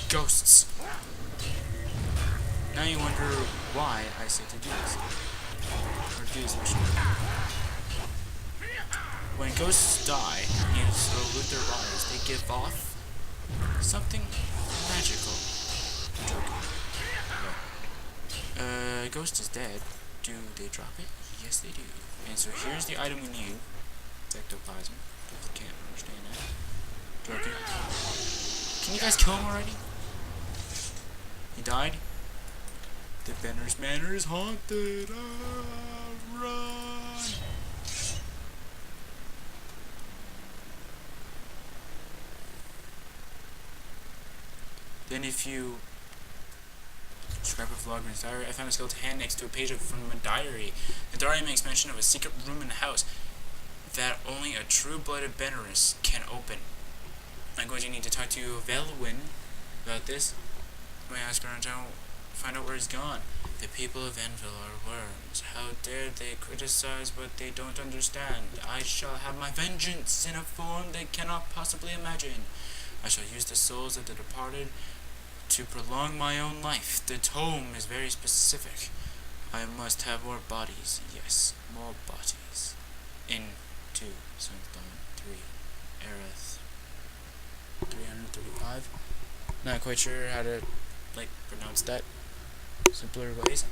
Ghosts. Now you wonder why I say to do this. Or do this mission. When ghosts die, and so with their bodies, they give off something magical. Ghost is dead. Do they drop it? Yes, they do. And so here's the item we need. Ectoplasm. Can't understand that. Joking. Can you guys kill him already? He died? The Benner's Manor is haunted. Run! Then if you scrap of Logren's diary, I found a skeleton hand next to a page from a diary. The diary makes mention of a secret room in the house that only a true-blooded Benneris can open. I'm going to need to talk to Velwyn about this. I'm going to ask around town, find out where he's gone. The people of Enville are worms. How dare they criticize what they don't understand? I shall have my vengeance in a form they cannot possibly imagine. I shall use the souls of the departed to prolong my own life. The tome is very specific. I must have more bodies. Yes, more bodies. Into Sunstone 3, Aerith 335. Not quite sure how to pronounce that. Simpler ways.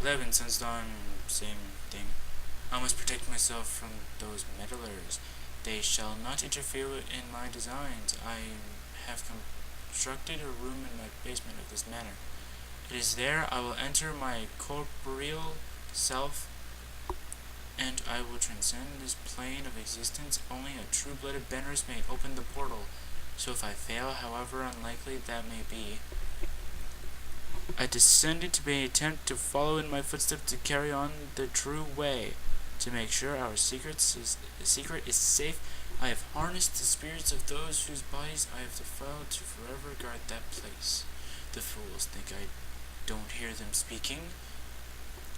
11 Sunstone, same thing. I must protect myself from those meddlers. They shall not interfere in my designs. I have constructed a room in my basement of this manor. It is there I will enter my corporeal self, and I will transcend this plane of existence. Only a true-blooded Benris may open the portal. So if I fail, however unlikely that may be, I descended to be an attempt to follow in my footsteps to carry on the true way. To make sure our secret is safe, I have harnessed the spirits of those whose bodies I have defiled to forever guard that place. The fools think I don't hear them speaking.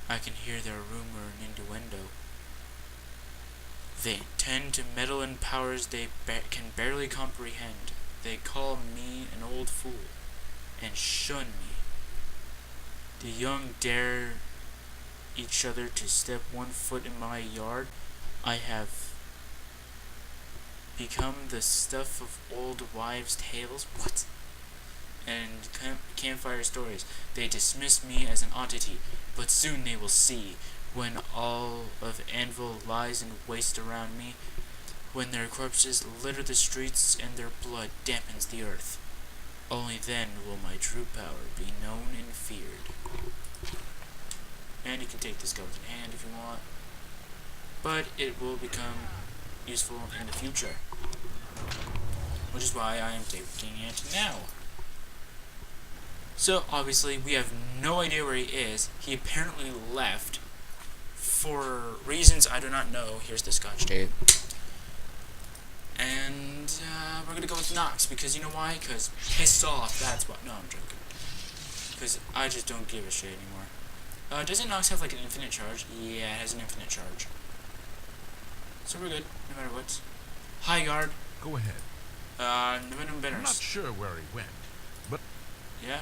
I can hear their rumor and innuendo. They intend to meddle in powers they can barely comprehend. They call me an old fool and shun me. The young dare each other to step 1 foot in my yard. I have become the stuff of old wives' tales. What? And campfire stories. They dismiss me as an oddity, but soon they will see, when all of Anvil lies in waste around me, when their corpses litter the streets and their blood dampens the earth. Only then will my true power be known and feared. And you can take the skeleton hand if you want, but it will become useful in the future, which is why I am taking it now. So obviously we have no idea where he is. He apparently left for reasons I do not know. Here's the scotch tape. And we're gonna go with Nox, because you know why? Because pissed off, that's what. No, I'm joking. Because I just don't give a shit anymore. Doesn't Nox have an infinite charge? Yeah, it has an infinite charge. So we're good, no matter what. High guard. Go ahead. Velwyn Benneris. I'm not sure where he went, but yeah,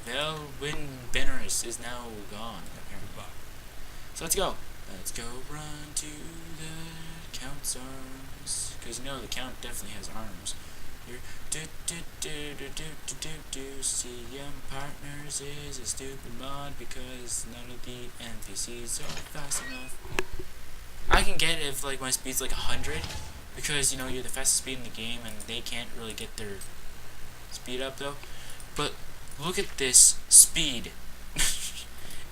Velwyn Benneris is now gone, apparently. So let's go. Let's go run to the Count's arms. Because you know the Count definitely has arms. Here. CM Partners is a stupid mod because none of the NPCs are fast enough. I can get it if my speed's 100, because you're the fastest speed in the game and they can't really get their speed up though. But look at this speed.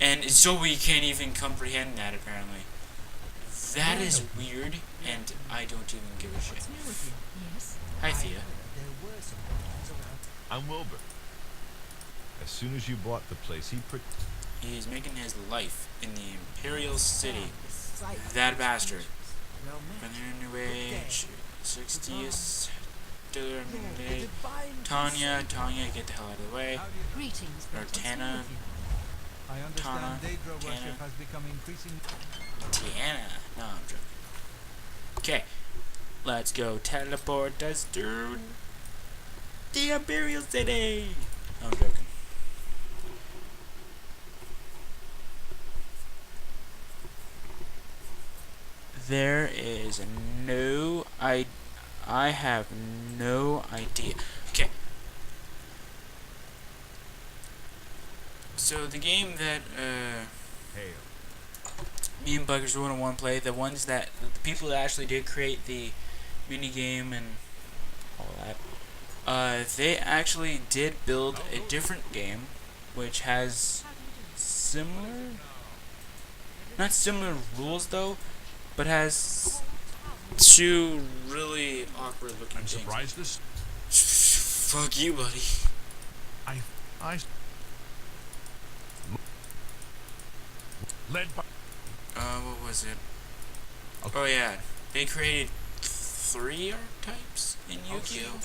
And Zoe can't even comprehend that apparently. That is weird, and I don't even give a shit. Hi Thea. I'm Wilbur. As soon as you bought the place, He's making his life in the Imperial City. That bastard. From the new age, 60s, Tanya, get the hell out of the way. Or Tana. I understand Daedra worship has become increasingly... Tiana. No, I'm joking. Okay. Let's go teleport us, dude. The Imperial City! I'm joking. There is no... I have no idea. Okay. So the game that, Hail. me and Buggers want to play, the people that actually did create the mini game and all that, they actually did build a different game, which has not similar rules though, but has two really awkward looking I'm things. surprised this. Fuck you, buddy. I. Led by. What was it? Okay. Oh yeah, they created 3 archetypes in Yu-Gi-Oh.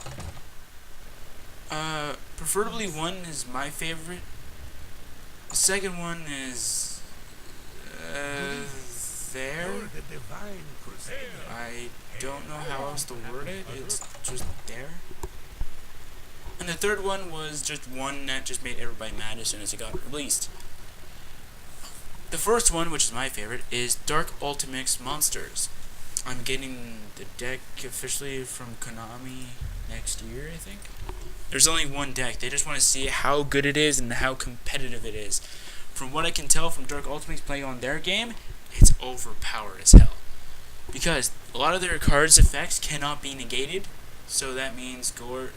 Preferably one is my favorite. The second one is there. The divine crusader. I don't know how else to word it. It's just there. And the third one was just one that just made everybody mad as soon as it got released. The first one, which is my favorite, is Dark Ultimix Monsters. I'm getting the deck officially from Konami next year, I think. There's only one deck. They just want to see how good it is and how competitive it is. From what I can tell from Dark Ultimix playing on their game, it's overpowered as hell. Because a lot of their cards' effects cannot be negated, so that means Dark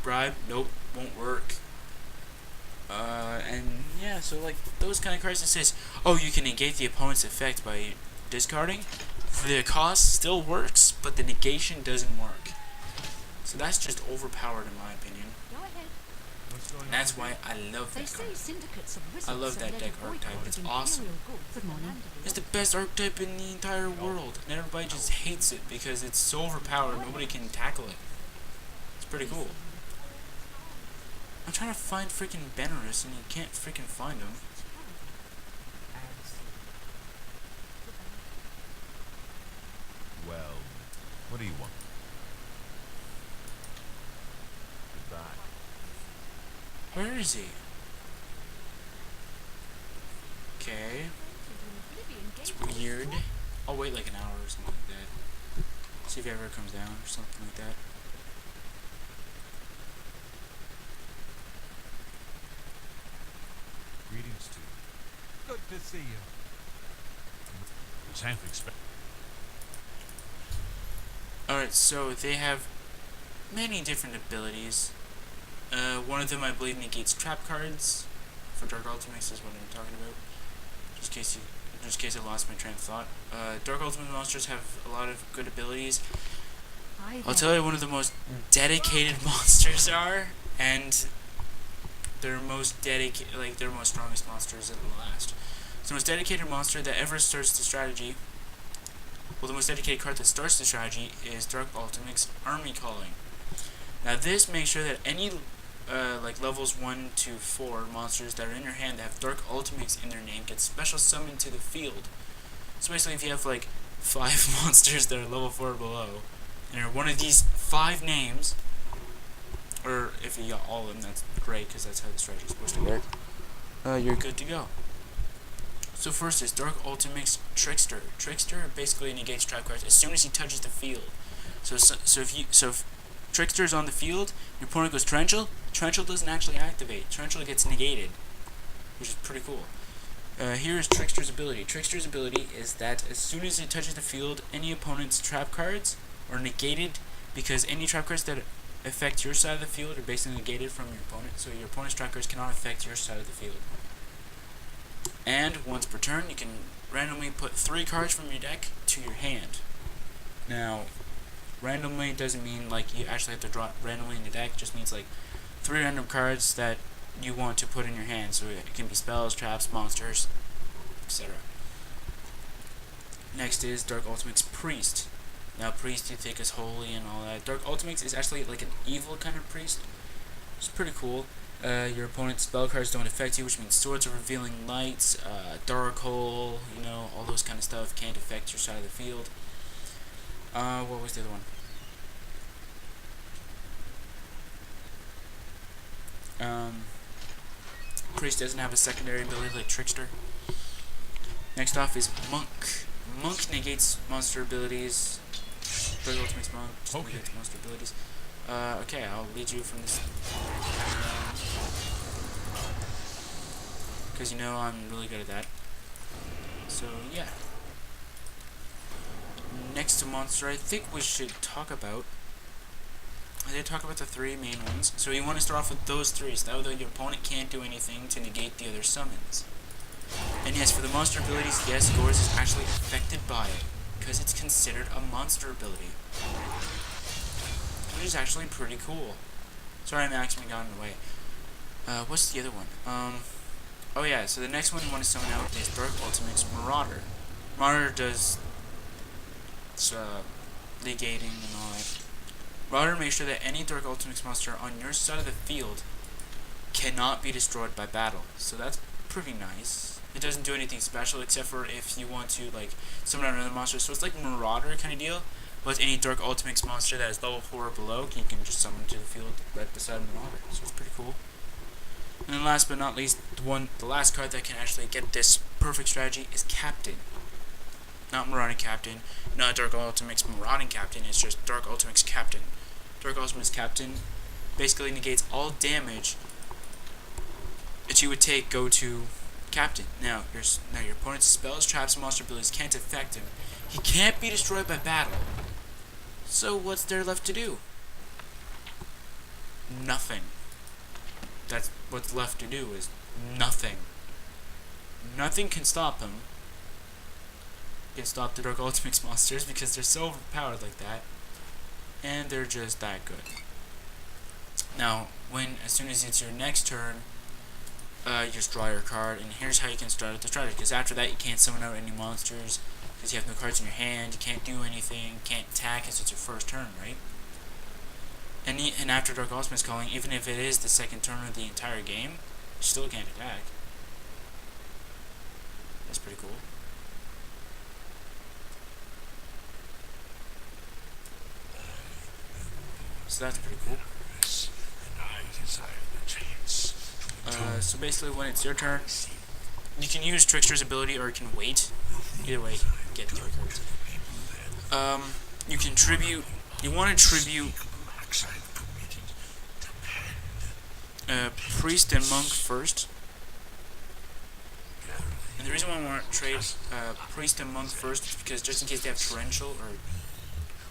Bribe, nope, won't work. And yeah, so like those kind of cards that says, oh, you can negate the opponent's effect by discarding, the cost still works, but the negation doesn't work. So that's just overpowered in my opinion. And that's why I love that card. I love that deck archetype. It's awesome. It's the best archetype in the entire world, and everybody just hates it because it's so overpowered. Nobody can tackle it. It's pretty cool. I'm trying to find freaking Benorus, and you can't freaking find him. Well, what do you want? Goodbye. Where is he? Okay. It's weird. I'll wait like an hour or something like that. See if he ever comes down or something like that. Greetings to you. Good to see you. Was half expect. Alright, so they have many different abilities. One of them, I believe, negates trap cards. For Dark Ultimix is what I'm talking about. Just in case I lost my train of thought. Dark Ultimate monsters have a lot of good abilities. I'll tell you one of the most dedicated monsters are, and their most strongest monsters at the last. So the most dedicated monster that ever starts the strategy. Well, the most dedicated card that starts the strategy is Dark Ultimix Army Calling. Now this makes sure that any levels 1 to 4 monsters that are in your hand that have Dark Ultimix in their name get special summoned to the field. So basically, if you have like 5 monsters that are level 4 or below, and are one of these 5 names, or if you got all of them, that's great because that's how the strategy is supposed to work. You're good to go. So first is Dark Ultimix Trickster. Trickster basically negates trap cards as soon as he touches the field. So if Trickster is on the field, your opponent goes Torrential. Torrential doesn't actually activate. Torrential gets negated, which is pretty cool. Here is Trickster's ability. Trickster's ability is that as soon as it touches the field, any opponent's trap cards are negated because any trap cards that affect your side of the field are basically negated from your opponent. So your opponent's trap cards cannot affect your side of the field. And once per turn, you can randomly put 3 cards from your deck to your hand. Now, randomly doesn't mean like you actually have to draw it randomly in the deck. It just means like 3 random cards that you want to put in your hand. So it can be spells, traps, monsters, etc. Next is Dark Ultimix Priest. Now Priest you think is holy and all that. Dark Ultimix is actually like an evil kind of priest. It's pretty cool. Your opponent's spell cards don't affect you, which means Swords of Revealing Lights, Dark Hole, all those kind of stuff can't affect your side of the field. What was the other one? Priest doesn't have a secondary ability like Trickster. Next off is Monk. Monk negates monster abilities. Third Ultimate Monk just negates monster abilities. Okay, I'll lead you from this. Because you know I'm really good at that. So, yeah. Next to monster, I think we should talk about. I did talk about the three main ones. So you want to start off with those three, so that way your opponent can't do anything to negate the other summons. And yes, for the monster abilities, yes, Gores is actually affected by it, because it's considered a monster ability. Which is actually pretty cool. Sorry, I'm actually got in the way. What's the other one? Oh yeah, so the next one you want to summon out is Dark Ultimate's Marauder. Marauder does negating and all that. Marauder makes sure that any Dark Ultimate's monster on your side of the field cannot be destroyed by battle. So that's pretty nice. It doesn't do anything special except for if you want to like summon out another monster. So it's like Marauder kind of deal. But any Dark Ultimate's monster that is level 4 or below, you can just summon to the field right beside Marauder. So it's pretty cool. And then last but not least, the last card that can actually get this perfect strategy is Captain. Not Marauding Captain, not Dark Ultimate's Marauding Captain, it's just Dark Ultimate's Captain. Dark Ultimate's Captain basically negates all damage that you would take go to Captain. Now your opponent's spells, traps, and monster abilities can't affect him. He can't be destroyed by battle. So what's there left to do? Nothing. That's what's left to do is nothing. Nothing can stop him. Can stop the Dark Ultimate's monsters because they're so overpowered like that. And they're just that good. Now, as soon as it's your next turn, you just draw your card, and here's how you can start with the strategy. Because after that, you can't summon out any monsters, because you have no cards in your hand, you can't do anything, can't attack, because it's your first turn, right? And after Dark Ultimate's calling, even if it is the second turn of the entire game, you still can't attack. That's pretty cool. So that's pretty cool. So basically when it's your turn, you can use Trickster's ability or you can wait. Either way, get the cards. You can tribute. You want to tribute Priest and Monk first. And the reason why I want to trade Priest and Monk first is because just in case they have Torrential or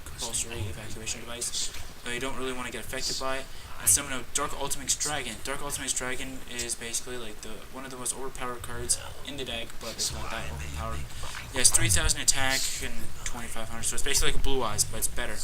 Compulsory Evacuation Device, you don't really want to get affected by it. And summon out Dark Ultimate's Dragon. Dark Ultimate's Dragon is basically like one of the most overpowered cards in the deck, but it's not that overpowered. It has 3,000 attack and 2,500, so it's basically like a Blue Eyes, but it's better.